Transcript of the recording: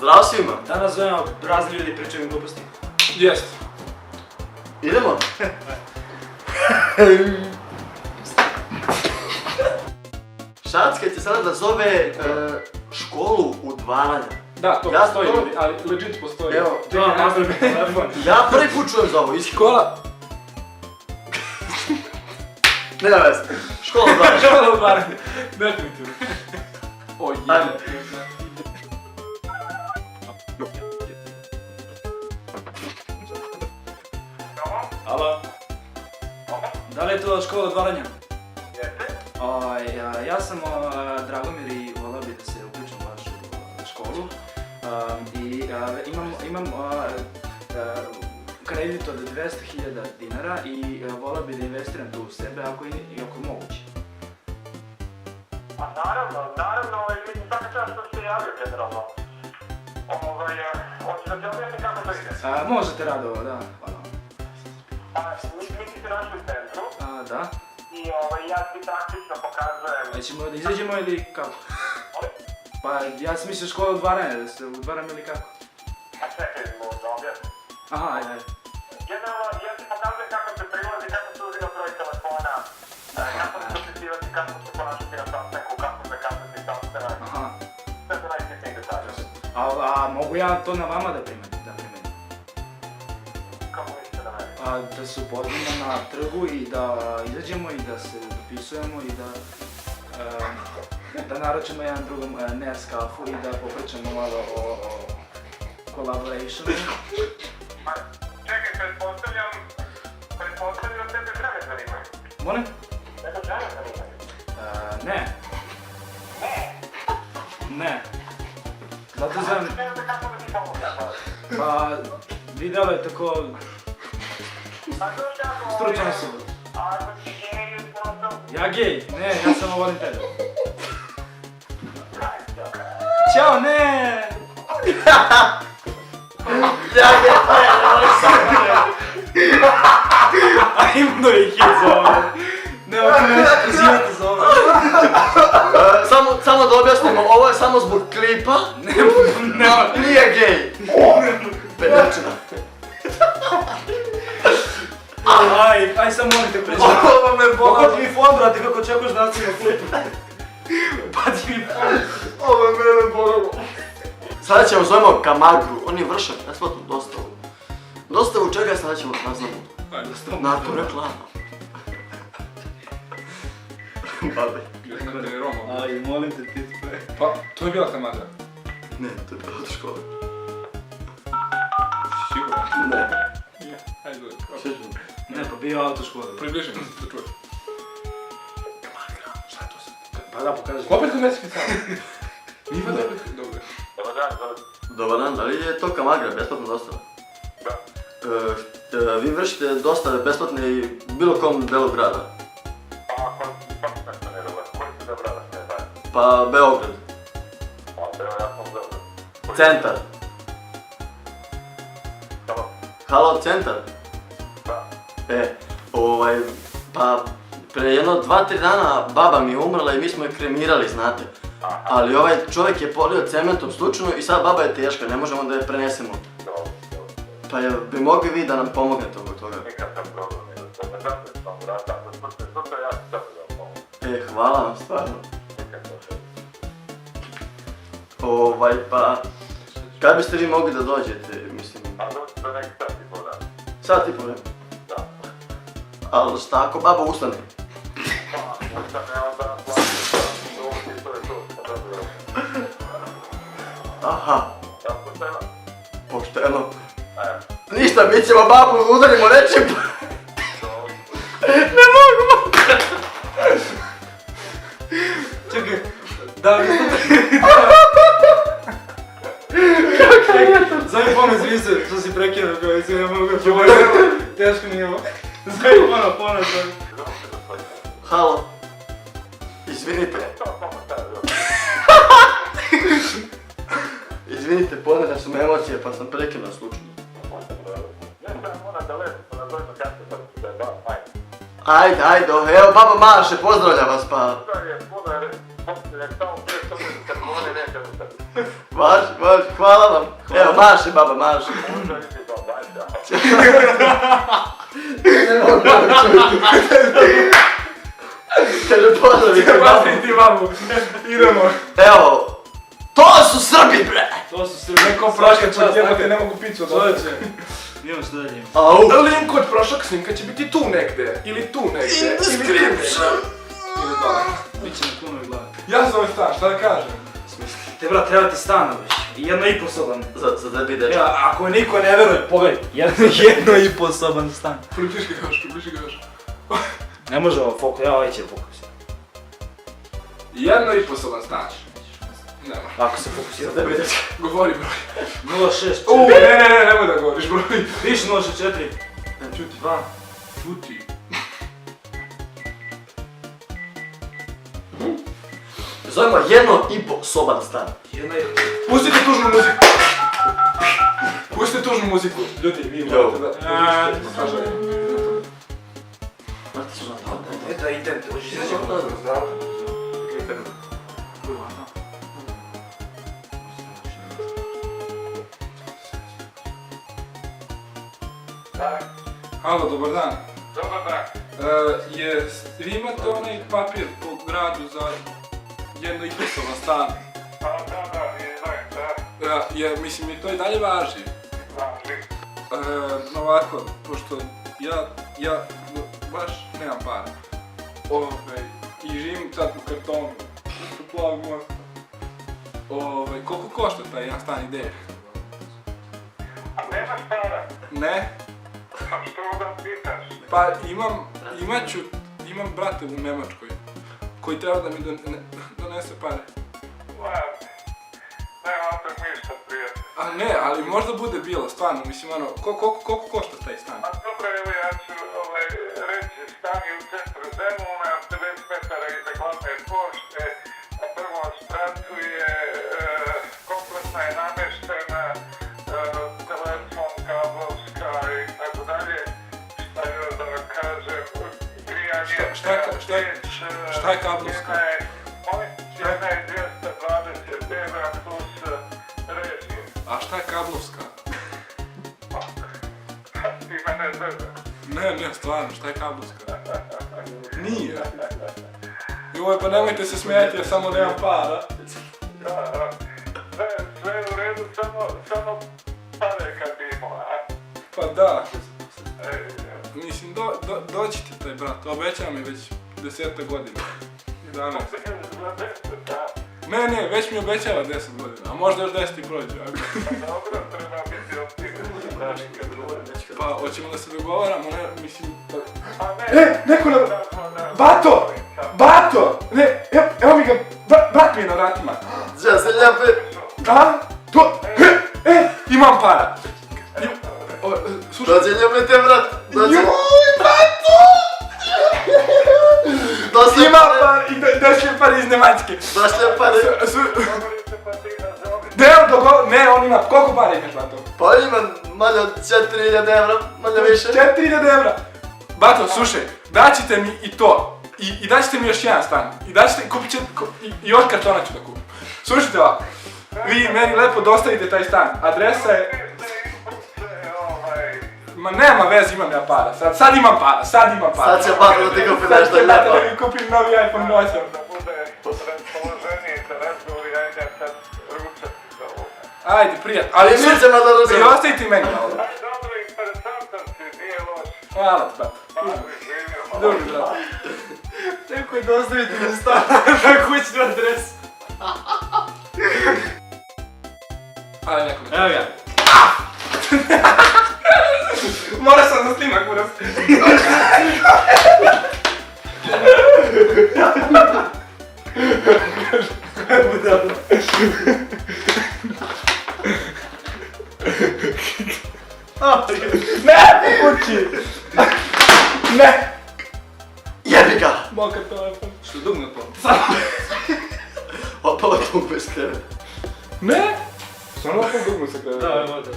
Pozdrav svima! Danas zovemo razni ljudi pričaju gluposti. Jest. Idemo? Šacka će sada da zove školu udvaranja. Da, to Ja postoji, to- ali legit postoji. Evo, To je nazdravni telefon. ja prvi put čujem za ovo, iskreno. Škola. Nema veze. Škola udvaranja. Škola udvaranja. Definitivno. O Ajmo. Alo? Da li je to škola udvaranja? Ja sam Dragomir i volao bi da se uključim u vašu školu. Imam kredit od 200.000 dinara i volao bi da investiram to u sebe ako je moguće. A naravno, mislim svaka čast što se javio generalno. Hoćeš da ti objasnim kako to ide? Možete rado, da, hvala. Mi se našli u centru Da. i ja ti praktično pokazujem... Ćemo da izađemo ili kako? Pa ja sam mislio škola udvaranja, da se udvaram ili kako? A čekaj, možda objasnim. Aha, ajde. Generalno, ja ti pokazujem kako se prilazi, kako se uzima broj telefona, kako se dopisivati, kako se ponašati na sastanku, kako se kazati sastanak. Aha. Sve su najsitniji detalji. A mogu ja to na vama da primenim? Kako mislite da meni? Da se upoznamo na trgu i da izađemo i da se dopisujemo i da naručimo jedan drugom Nescafu i da popričamo malo o collaborationu. Čekaj, pretpostavljam da tebe žene zanimaju. Molim? Tebe žene zanimaju? Ne. Ne. Zato znam, Ne znam kako da ti pomogu. pa vi delujete tako stručan osoba. Ako si gej, prosto... Ja gej? Ne, ja samo volim tebe. Ćao, ne! A imamo i hit za ovo. Ne, ako me nešto pozivati za ovo. Samo da objasnimo, ovo je samo zbog klipa. Nije gej. Pedečina. Aj sam molim te pređe. Ovo me Pa boli. ti mi fond, brate, kako očekuješ da nas ima klipu. Pa ti mi fond. Ovo me boli. Sada ćemo zovemo Kamagru, on je vršak, besplatnu dostavu. Dostavu čega sada ćemo saznamo? Nakon reklama. Babe. Znate Roma. Aj, molim te ti sve. Pa, to je bila Kamagra. Ne, to je bilo od škole. Sigurno. Ne. Hajde, Sjećam. Ne, pa bio autoškola. približimo se, da čuješ. Šta je to sad? Pa da, pokaži. Opet hrvatski sam. Ima dobro. Dobro. Dobar dan, Dobar dan, da li je to Kamagra, besplatna dostava? Da. Vi vršite dostave besplatne i bilo kom delu grada? Ako nešto ne dobar, koji se dobro da se ne daje? Pa Beograd. Evo, ja sam dobro. Centar. Samo, Halo, centar? da. Pa pre jedno 2-3 dana baba mi je umrla i mi smo je kremirali, znate. Ali ovaj čovjek je polio cementom slučajno i sad baba je teška, ne možemo da je prenesemo. Dobro. Pa bi mogli vi da nam pomognete oko toga? Nikakav problem, nego dobar dan, samo rad, ako sutra ja ću tako da vam pomogu. Hvala vam, stvarno. Nikakav Pa, kad biste vi mogli da dođete, mislim, A doći do neki sat i pol dana. sat i po vremena? Da. Ali šta ako baba ustane? Pa, možda ne onda plaću, doći, to je to, pa dobro. Aha, Tako treba. pošteno. Evo. Ništa, mi ćemo babu udarimo nečim. Ne mogu! Čekaj, da li Zove ponovno, izvini se što si prekinuo, kao jesi ne mogu teško mi je ovo. Zove ponovno, zove. Halo. Izvinite. Izvinite, ponedar su me emocije pa sam prekinuo slučajno. Ajde, evo baba maše, pozdravlja vas pa. Pozdrav je, pozdrav je, samo prije što mi se telefone neće. Važi, hvala vam. Evo, maši baba, maši. Kaže, pozdravite babu. Pozdravi ti babu. Idemo. Evo, to su Srbi, bre! To su Srbi. Neko prošle kod jebote ne mogu picu Čovječe, idemo što dalje. Au! Link od prošlog snimka će biti tu negde. Ili tu negde. In description! Ili dole. Biće na puno i glavi. Ja za ovaj stan, šta da kažem? Te brat, treba ti stan već. 1,5 soban. Za tebi dečko. Ja, ako niko ne veruje, pogledaj. 1,5 soban stan. Približi ga još. Ne može ovo fokus, ja ovaj će fokus. 1,5 soban stan. Nema. Ako se fokusira. Za tebi dečko. Govori broj. 0,6. Ne, nemoj da govoriš broj. Više 0,6,4. Čuti. 2. Čuti. Zovemo 1,5 soban stan. Pustite tužnu muziku. Pustite tužnu muziku. Ljudi, vi morate da... Znate su na to. Da idem, hoćeš izaći od nas. Halo, dobar dan. Dobar dan. Vi imate onaj papir po gradu za 1,5 soban stan? Da, izvajim, da. Mislim, i to i dalje važi. Važi. Ovako, pošto ja baš nemam para. I živim sad u kartonu. U plavog mosta. Koliko košta taj jedan stan ideje? A nemaš para? Ne? A što da pitaš? Pa imam brate u Nemačkoj koji treba da mi donese pare. Ladni. Nema opet ništa, prijatelj. A ne, ali možda bude bilo, stvarno, mislim ono, koliko košta taj stan? A dobro, evo ja ću reći, stan je u centru Zemuna, 50 metara iza glavne pošte, na prvom spratu je, kompletna je nameštena, telefon, kablovska i tako dalje. Šta još da vam kažem, grijanje, Šta je kablovska? Cijena je 220 evra plus režije. A šta je kablovska? Ti mene zove. Ne, stvarno, šta je kablovska? Nije. Joj, pa nemojte se smijati, ja samo nemam para. Sve je u redu, samo pare kad bi imao, a? Pa da. Mislim, doćete taj brat, obećam mi već 10 godina. 11. Ne, već mi obećava 10 godina, a možda još 10 i prođe. Dobro, treba biti optimist, znaš kad govorim. Pa, hoćemo da se dogovaramo, ne, mislim... A ne, neko na... Bato! Ne, evo mi ga, brat mi je na vratima. Ja se ljape. A? To... Imam para. Slušaj... Dođe ljubite, brat. Dođe. Joj, brato! Došle Imam pare. par i došli par iz Njemačke. Došle pare. govorite pa ti nazovi. Ne, on ima, koliko para imaš, Bato? Pa imam manje od 4.000 evra, manje više. 4.000 evra. Bato, slušaj, daćete mi i to. I daćete mi još jedan stan. I daćete, kupit ćete, i još kartona ću da kupim. Slušajte ovako. Vi meni lepo dostavite taj stan. Adresa je... Ma nema veze, imam ja para. Sad imam para. Sad će Bato da ti kupi Sad nešto će Bato da lijepo. mi kupim novi iPhone 8. Da bude raspoloženiji za razgovor, ajde sad ručati za ovo. Ajde, prijatno. Ali mi ćemo da I razumemo. ostavite meni malo. Aj, dobro, interesantan si, nije loš. Hvala ti, Bato. Bavi, živio. Dobro, brate. Neko je dostaviti mi stan na kućnu adresu. Ajde, neko me. Evo ga. Mora sam za snimak, buraz. Ne, kući. Ne. Jebi ga! Mokar telefon. Što je dugno to? Opao tu bez kreve. Ne. Stvarno dugno se kreve. Da, možda.